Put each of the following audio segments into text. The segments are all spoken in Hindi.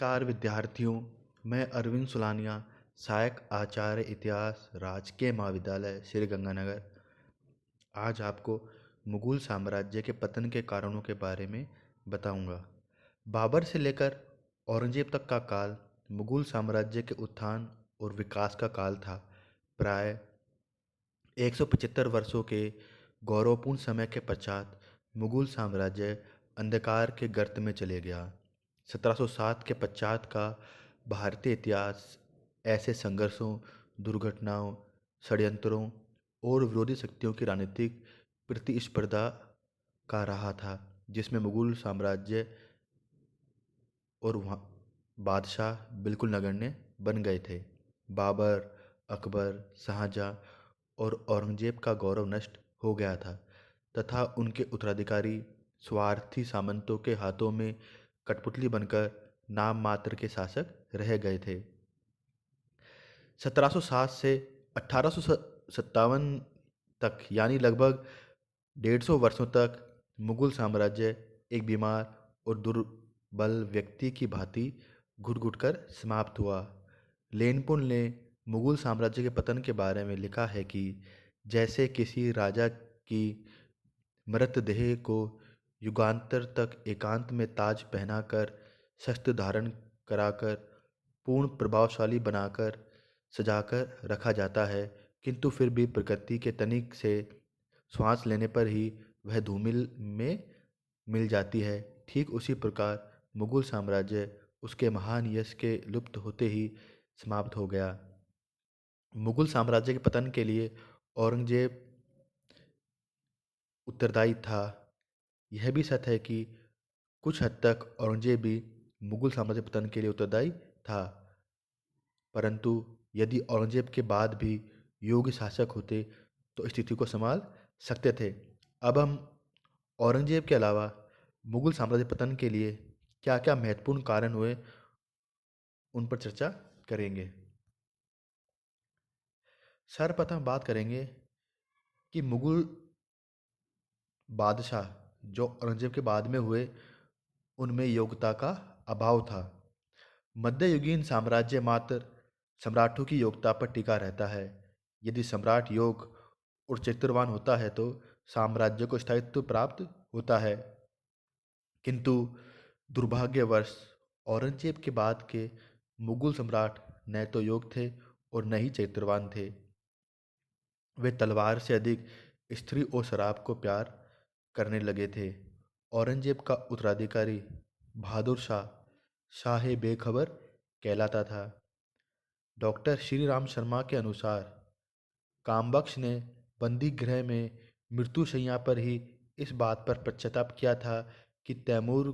नमस्कार विद्यार्थियों, मैं अरविंद सुलानिया, सहायक आचार्य इतिहास, राजकीय महाविद्यालय श्री गंगानगर। आज आपको मुगल साम्राज्य के पतन के कारणों के बारे में बताऊंगा। बाबर से लेकर औरंगजेब तक का काल मुगल साम्राज्य के उत्थान और विकास का काल था। प्राय 175 वर्षों के गौरवपूर्ण समय के पश्चात मुगल साम्राज्य अंधकार के गर्त में चले गया। 1707 के पश्चात का भारतीय इतिहास ऐसे संघर्षों, दुर्घटनाओं, षड्यंत्रों और विरोधी शक्तियों की राजनीतिक प्रतिस्पर्धा का रहा था, जिसमें मुगल साम्राज्य और वहाँ बादशाह बिल्कुल नगण्य बन गए थे। बाबर, अकबर, शाहजहाँ और औरंगजेब का गौरव नष्ट हो गया था तथा उनके उत्तराधिकारी स्वार्थी सामंतों के हाथों में कठपुतली बनकर नाम मात्र के शासक रह गए थे। 1707 से 1857 तक यानी लगभग 150 वर्षों तक मुगल साम्राज्य एक बीमार और दुर्बल व्यक्ति की भांति घुट-घुट कर समाप्त हुआ। लेनपुल ने मुगल साम्राज्य के पतन के बारे में लिखा है कि जैसे किसी राजा की मृतदेह को युगांतर तक एकांत में ताज पहनाकर, शस्त्र धारण कराकर, पूर्ण प्रभावशाली बनाकर, सजाकर रखा जाता है, किंतु फिर भी प्रकृति के तनिक से श्वास लेने पर ही वह धूमिल में मिल जाती है, ठीक उसी प्रकार मुगल साम्राज्य उसके महान यश के लुप्त होते ही समाप्त हो गया। मुगल साम्राज्य के पतन के लिए औरंगजेब उत्तरदायी था। यह भी सत्य है कि कुछ हद तक औरंगजेब भी मुगल साम्राज्य पतन के लिए उत्तरदायी था, परंतु यदि औरंगजेब के बाद भी योग्य शासक होते तो स्थिति को संभाल सकते थे। अब हम औरंगजेब के अलावा मुगल साम्राज्य पतन के लिए क्या क्या महत्वपूर्ण कारण हुए उन पर चर्चा करेंगे। सर्वप्रथम बात करेंगे कि मुगल बादशाह जो औरंगजेब के बाद में हुए उनमें योग्यता का अभाव था। मध्ययुगीन साम्राज्य मात्र सम्राटों की योग्यता पर टिका रहता है। यदि सम्राट योग्य और चरित्रवान होता है तो साम्राज्य को स्थायित्व प्राप्त होता है, किंतु दुर्भाग्यवश औरंगजेब के बाद के मुगल सम्राट न तो योग्य थे और न ही चरित्रवान थे। वे तलवार से अधिक स्त्री और शराब को प्यार करने लगे थे। औरंगजेब का उत्तराधिकारी बहादुर शाह शाह बेखबर कहलाता था। डॉक्टर श्री राम शर्मा के अनुसार कामबख्श ने बंदी गृह में मृत्युशैया पर ही इस बात पर पश्चाताप किया था कि तैमूर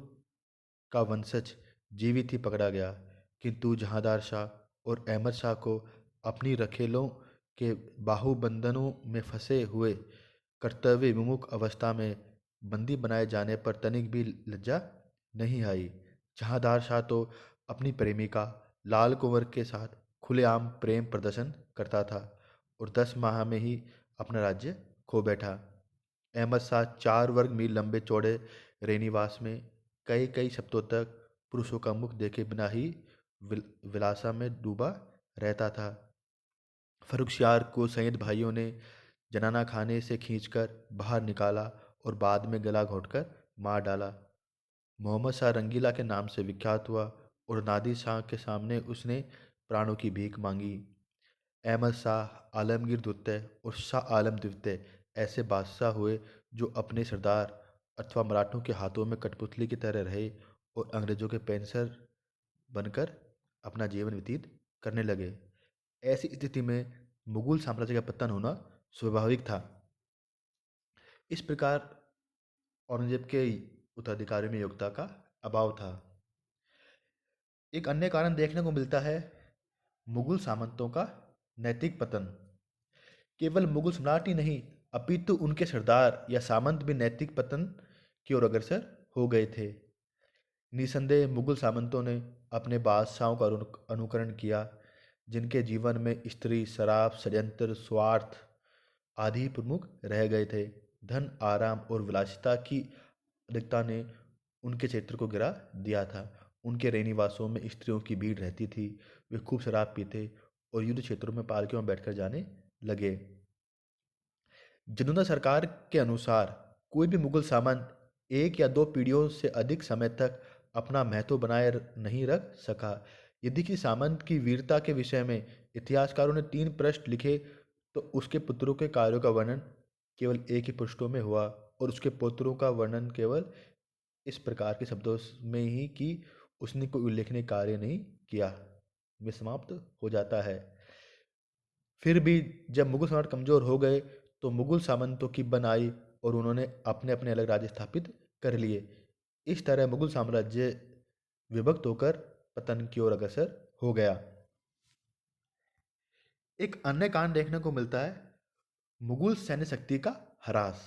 का वंशज जीवित ही पकड़ा गया, किंतु जहांदार शाह और अहमद शाह को अपनी रखेलों के बाहुबंधनों में फंसे हुए कर्तव्य विमुख अवस्था में बंदी बनाए जाने पर तनिक भी लज्जा नहीं आई। जहांदार शाह तो अपनी प्रेमिका लाल कुंवर के साथ खुलेआम प्रेम प्रदर्शन करता था और 10 माह में ही अपना राज्य खो बैठा। अहमद शाह 4 वर्ग मील लंबे चौड़े रेनिवास में कई कई सप्ताहों तक पुरुषों का मुख देखे बिना ही विलासा में डूबा रहता था। फर्रुखसियार को सैयद भाइयों ने जनाना खाने से खींचकर बाहर निकाला और बाद में गला घोंटकर मार डाला। मोहम्मद शाह रंगीला के नाम से विख्यात हुआ और नादिर शाह के सामने उसने प्राणों की भीख मांगी। अहमद शाह आलमगीर द्वितीय और शाह आलम द्वितीय ऐसे बादशाह हुए जो अपने सरदार अथवा मराठों के हाथों में कठपुतली की तरह रहे और अंग्रेजों के पेंसर बनकर अपना जीवन व्यतीत करने लगे। ऐसी स्थिति में मुगल साम्राज्य का पतन होना स्वाभाविक था। इस प्रकार औरंगजेब के उत्तराधिकारी में योग्यता का अभाव था। एक अन्य कारण देखने को मिलता है मुगल सामंतों का नैतिक पतन। केवल मुगल सम्राट ही नहीं अपितु उनके सरदार या सामंत भी नैतिक पतन की ओर अग्रसर हो गए थे। निसंदेह मुगल सामंतों ने अपने बादशाहों का अनुकरण किया, जिनके जीवन में स्त्री, शराब, षड्यंत्र, स्वार्थ आदि प्रमुख रह गए थे। धन, आराम और विलासिता की अधिकता ने उनके चरित्र को गिरा दिया था। उनके रहनिवासों में स्त्रियों की भीड़ रहती थी। वे खूब शराब पीते और युद्ध क्षेत्रों में पालकियों में बैठकर जाने लगे। जनोदा सरकार के अनुसार कोई भी मुगल सामंत एक या दो पीढ़ियों से अधिक समय तक अपना महत्व बनाए नहीं रख सका। यदि कि सामंत की वीरता के विषय में इतिहासकारों ने 3 पृष्ठ लिखे, तो उसके पुत्रों के कार्यों का वर्णन केवल एक ही पृष्ठों में हुआ और उसके पुत्रों का वर्णन केवल इस प्रकार के शब्दों में ही कि उसने कोई उल्लेखनीय कार्य नहीं किया में समाप्त हो जाता है। फिर भी जब मुगल सम्राट कमजोर हो गए, तो मुगल सामंतों की बन आई और उन्होंने अपने अपने अलग राज्य स्थापित कर लिए। इस तरह मुगल साम्राज्य विभक्त होकर पतन की ओर अग्रसर हो गया। एक अन्य कांड देखने को मिलता है, मुगल सैन्य शक्ति का ह्रास।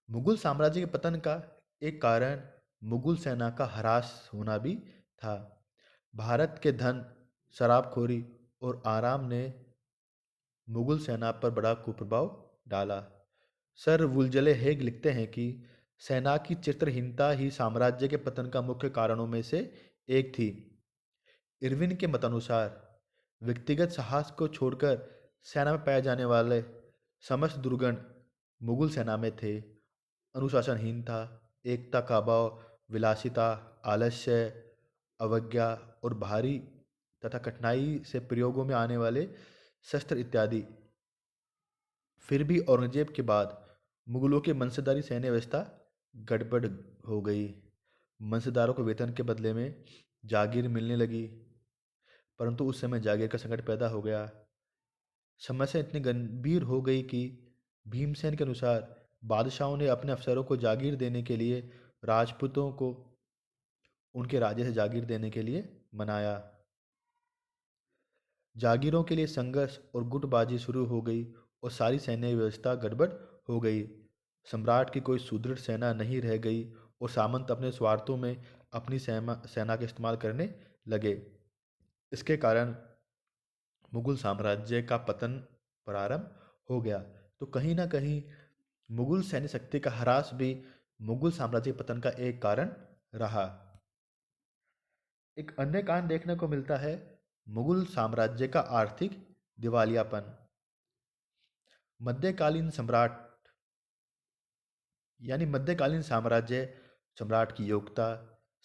मुगल साम्राज्य के पतन का एक कारण मुगल सेना का ह्रास होना भी था। भारत के धन, शराबखोरी और आराम ने मुगल सेना पर बड़ा कुप्रभाव डाला। सर वुलजले हेग लिखते हैं कि सेना की चित्रहीनता ही साम्राज्य के पतन का मुख्य कारणों में से एक थी। इरविन के मतानुसार व्यक्तिगत साहस को छोड़कर सेना में पाए जाने वाले समस्त दुर्गुण मुगल सेना में थे। अनुशासनहीनता, एकता का अभाव, विलासिता, आलस्य, अवज्ञा और भारी तथा कठिनाई से प्रयोगों में आने वाले शस्त्र इत्यादि। फिर भी औरंगजेब के बाद मुगलों की वंशधारी सैन्य व्यवस्था गड़बड़ हो गई। वंशधारों को वेतन के बदले में जागीर मिलने लगी, परंतु उस समय जागीर का संकट पैदा हो गया। समस्या इतनी गंभीर हो गई कि भीमसेन के अनुसार बादशाहों ने अपने अफसरों को जागीर देने के लिए राजपूतों को उनके राज्य से जागीर देने के लिए मनाया। जागीरों के लिए संघर्ष और गुटबाजी शुरू हो गई और सारी सैन्य व्यवस्था गड़बड़ हो गई। सम्राट की कोई सुदृढ़ सेना नहीं रह गई और सामंत अपने स्वार्थों में अपनी सेना का इस्तेमाल करने लगे। इसके कारण मुगल साम्राज्य का पतन प्रारंभ हो गया। तो कहीं ना कहीं मुगल सैन्य शक्ति का ह्रास भी मुगल साम्राज्य के पतन का एक कारण रहा। एक अन्य कारण देखने को मिलता है, मुगल साम्राज्य का आर्थिक दिवालियापन। मध्यकालीन सम्राट यानी मध्यकालीन साम्राज्य सम्राट की योग्यता,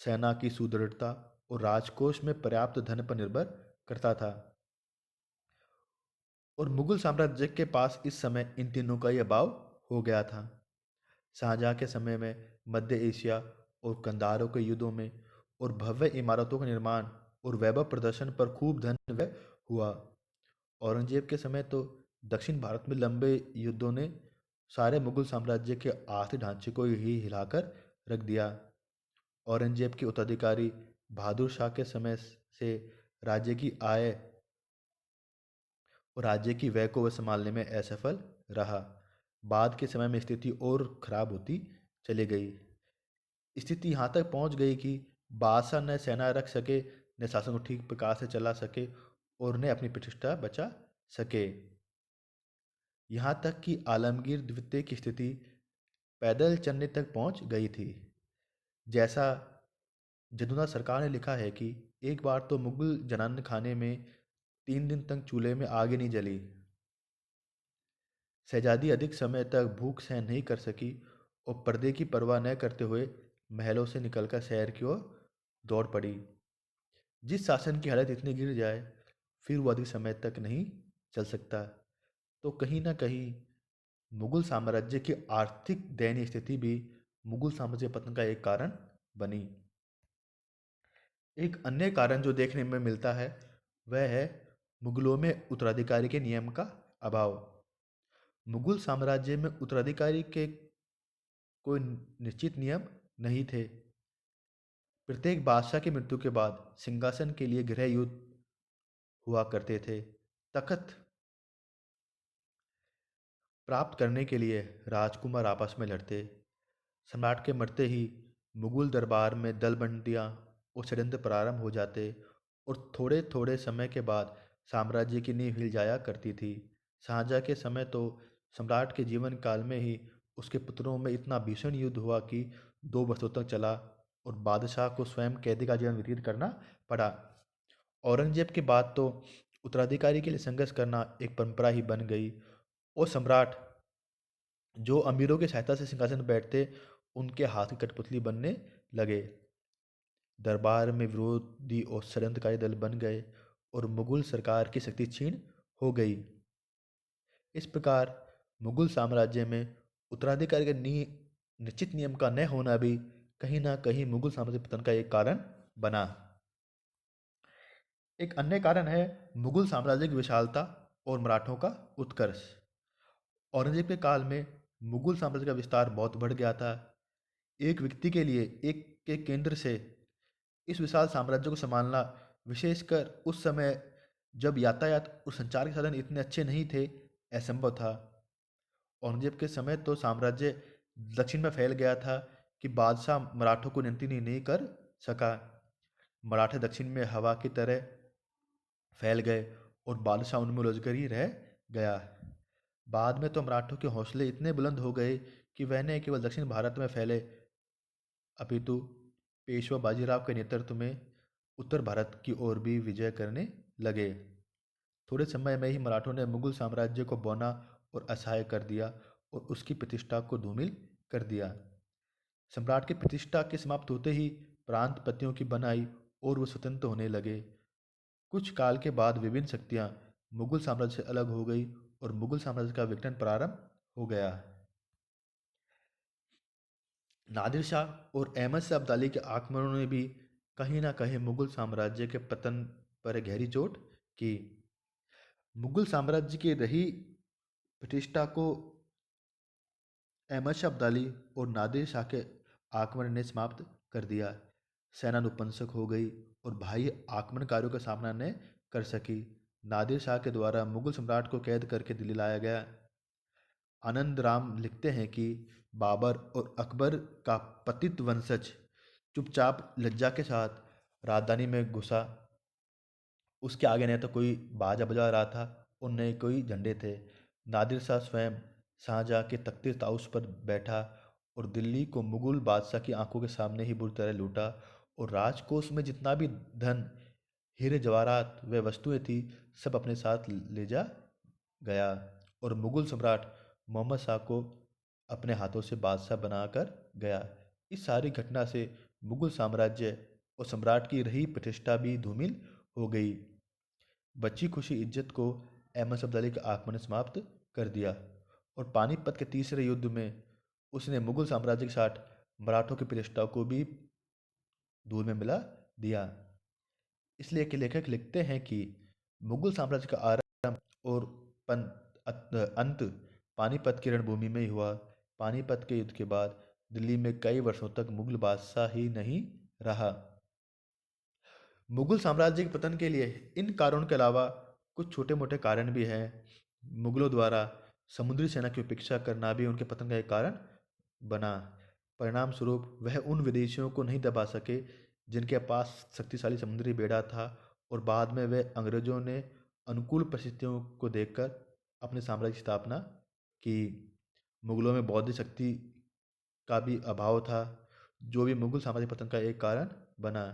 सेना की सुदृढ़ता और राजकोष में पर्याप्त धन पर निर्भर करता था। और मुगल साम्राज्य के पास इस समय इन तीनों का ही अभाव हो गया था। शाहजहाँ के समय में मध्य एशिया और कंधारों के युद्धों में और भव्य इमारतों का निर्माण और वैभव प्रदर्शन पर खूब धन व्यय हुआ। औरंगजेब के समय तो दक्षिण भारत में लंबे युद्धों ने सारे मुगल साम्राज्य के आर्थिक ढांचे को ही हिलाकर रख दिया। औरंगजेब के उत्तराधिकारी बहादुर शाह के समय से राज्य की आय और राज्य की व्यय को वह संभालने में असफल रहा। बाद के समय में स्थिति और खराब होती चली गई। स्थिति यहाँ तक पहुँच गई कि बादशाह न सेना रख सके, न शासन को ठीक प्रकार से चला सके और न अपनी प्रतिष्ठा बचा सके। यहाँ तक कि आलमगीर द्वितीय की स्थिति पैदल चलने तक पहुँच गई थी। जैसा जदुना सरकार ने लिखा है कि एक बार तो मुगल जनान खाने में 3 दिन तक चूल्हे में आग ही नहीं जली। शहजादी अधिक समय तक भूख सहन नहीं कर सकी और पर्दे की परवाह न करते हुए महलों से निकलकर शहर की ओर दौड़ पड़ी। जिस शासन की हालत इतनी गिर जाए, फिर वो अधिक समय तक नहीं चल सकता। तो कहीं ना कहीं मुगल साम्राज्य की आर्थिक दयनीय स्थिति भी मुगल साम्राज्य के पतन का एक कारण बनी। एक अन्य कारण जो देखने में मिलता है, वह है मुगलों में उत्तराधिकारी के नियम का अभाव। मुगल साम्राज्य में उत्तराधिकारी के कोई निश्चित नियम नहीं थे। प्रत्येक बादशाह की मृत्यु के बाद सिंहासन के लिए गृह युद्ध हुआ करते थे। तख्त प्राप्त करने के लिए राजकुमार आपस में लड़ते। सम्राट के मरते ही मुगल दरबार में दलबंदियां और षड्यंत्र प्रारंभ हो जाते और थोड़े थोड़े समय के बाद साम्राज्य की नींव हिल जाया करती थी। शाहजहाँ के समय तो सम्राट के जीवन काल में ही उसके पुत्रों में इतना भीषण युद्ध हुआ कि 2 वर्षों तक चला और बादशाह को स्वयं कैदी का जीवन व्यतीत करना पड़ा। औरंगजेब के बाद तो उत्तराधिकारी के लिए संघर्ष करना एक परंपरा ही बन गई और सम्राट जो अमीरों की सहायता से सिंहासन पर बैठते उनके हाथ की कठपुतली बनने लगे। दरबार में विरोधी और षड्यंत्रकारी दल बन गए और मुगल सरकार की शक्ति क्षीण हो गई। इस प्रकार मुगल साम्राज्य में उत्तराधिकारी के निश्चित नियम का न होना भी कहीं ना कहीं मुगल साम्राज्य पतन का एक कारण बना। एक अन्य कारण है मुगल साम्राज्य की विशालता और मराठों का उत्कर्ष। औरंगजेब के काल में मुगल साम्राज्य का विस्तार बहुत बढ़ गया था। एक व्यक्ति के लिए एक के केंद्र से इस विशाल साम्राज्य को संभालना, विशेषकर उस समय जब यातायात और संचार के साधन इतने अच्छे नहीं थे, असंभव था। औरंगजेब के समय तो साम्राज्य दक्षिण में फैल गया था कि बादशाह मराठों को नियंत्रित ही नहीं कर सका। मराठे दक्षिण में हवा की तरह फैल गए और बादशाह उनमें उलझ कर ही रह गया। बाद में तो मराठों के हौसले इतने बुलंद हो गए कि वह न केवल दक्षिण भारत में फैले अपितु पेशवा बाजीराव के नेतृत्व में उत्तर भारत की ओर भी विजय करने लगे। थोड़े समय में ही मराठों ने मुगल साम्राज्य को बौना और असहाय कर दिया और उसकी प्रतिष्ठा को धूमिल कर दिया। सम्राट की प्रतिष्ठा के समाप्त होते ही प्रांत पतियों की बनाई और वो स्वतंत्र होने लगे। कुछ काल के बाद विभिन्न शक्तियां मुगल साम्राज्य से अलग हो गई और मुगल साम्राज्य का विघटन प्रारंभ हो गया। नादिर शाह और अहमद शाह अब्दाली के आक्रमणों ने भी कहीं ना कहीं मुगल साम्राज्य के पतन पर गहरी चोट की। मुगल साम्राज्य की रही प्रतिष्ठा को अहमद शाह अब्दाली और नादिर शाह के आक्रमण ने समाप्त कर दिया। सेना नपुंसक हो गई और बाह्य आक्रमणकारियों का सामना न कर सकी। नादिर शाह के द्वारा मुगल सम्राट को कैद करके दिल्ली लाया गया। आनंद राम लिखते हैं कि बाबर और अकबर का पतित वंशज चुपचाप लज्जा के साथ राजधानी में घुसा। उसके आगे न तो कोई बाजा बजा रहा था और न ही कोई झंडे थे। नादिर शाह स्वयं शाहजहाँ के तख्ते ताउस पर बैठा और दिल्ली को मुगल बादशाह की आंखों के सामने ही बुरी तरह लूटा और राजकोष में जितना भी धन, हीरे जवाहरात व वस्तुएं थी, सब अपने साथ ले जा गया और मुगल सम्राट मोहम्मद शाह को अपने हाथों से बादशाह बनाकर गया। इस सारी घटना से मुगल साम्राज्य और सम्राट की रही प्रतिष्ठा भी धूमिल हो गई। बची खुशी इज्जत को अहमद शब्द अली के आक्रमण ने समाप्त कर दिया और पानीपत के तीसरे युद्ध में उसने मुगल साम्राज्य के साथ मराठों की प्रतिष्ठा को भी धूल में मिला दिया। इसलिए कि लेखक लिखते हैं कि मुगल साम्राज्य का आरंभ और अंत पानीपत की रणभूमि में ही हुआ। पानीपत के युद्ध के बाद दिल्ली में कई वर्षों तक मुगल बादशाह ही नहीं रहा। मुगल साम्राज्य के पतन के लिए इन कारणों के अलावा कुछ छोटे मोटे कारण भी हैं। मुगलों द्वारा समुद्री सेना की उपेक्षा करना भी उनके पतन का एक कारण बना। परिणाम स्वरूप वह उन विदेशियों को नहीं दबा सके जिनके पास शक्तिशाली समुद्री बेड़ा था और बाद में वे अंग्रेजों ने अनुकूल परिस्थितियों को देखकर अपने साम्राज्य की स्थापना की। मुगलों में बौद्धिक शक्ति का भी अभाव था, जो भी मुगल साम्राज्य पतन का एक कारण बना।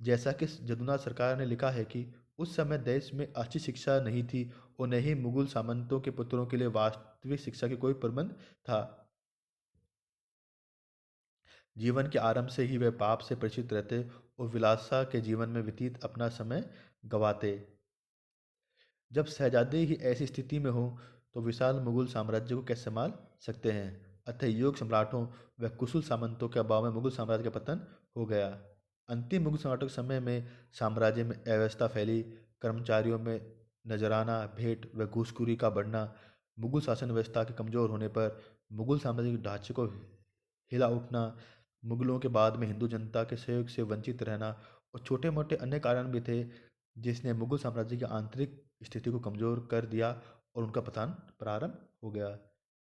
जैसा कि जदुनाथ सरकार ने लिखा है कि उस समय देश में अच्छी शिक्षा नहीं थी और न ही मुगल सामंतों के पुत्रों के लिए वास्तविक शिक्षा की कोई प्रबंध था। जीवन के आरंभ से ही वे पाप से परिचित रहते और विलासा के जीवन में व्यतीत अपना समय गंवाते। जब शहजादे ही ऐसी स्थिति में हो तो विशाल मुगल साम्राज्य को कैसे संभाल सकते हैं। अतः योग्य सम्राटों व कुशल सामंतों के अभाव में मुगल साम्राज्य का पतन हो गया। अंतिम मुगल सम्राटों के समय में साम्राज्य में अव्यवस्था फैली। कर्मचारियों में नजराना, भेंट व घूसखोरी का बढ़ना, मुगल शासन व्यवस्था के कमजोर होने पर मुगल साम्राज्य के ढांचे को हिला उठना, मुगलों के बाद में हिंदू जनता के सहयोग से वंचित रहना और छोटे मोटे अन्य कारण भी थे जिसने मुगल साम्राज्य की आंतरिक स्थिति को कमजोर कर दिया और उनका पतन प्रारंभ हो गया।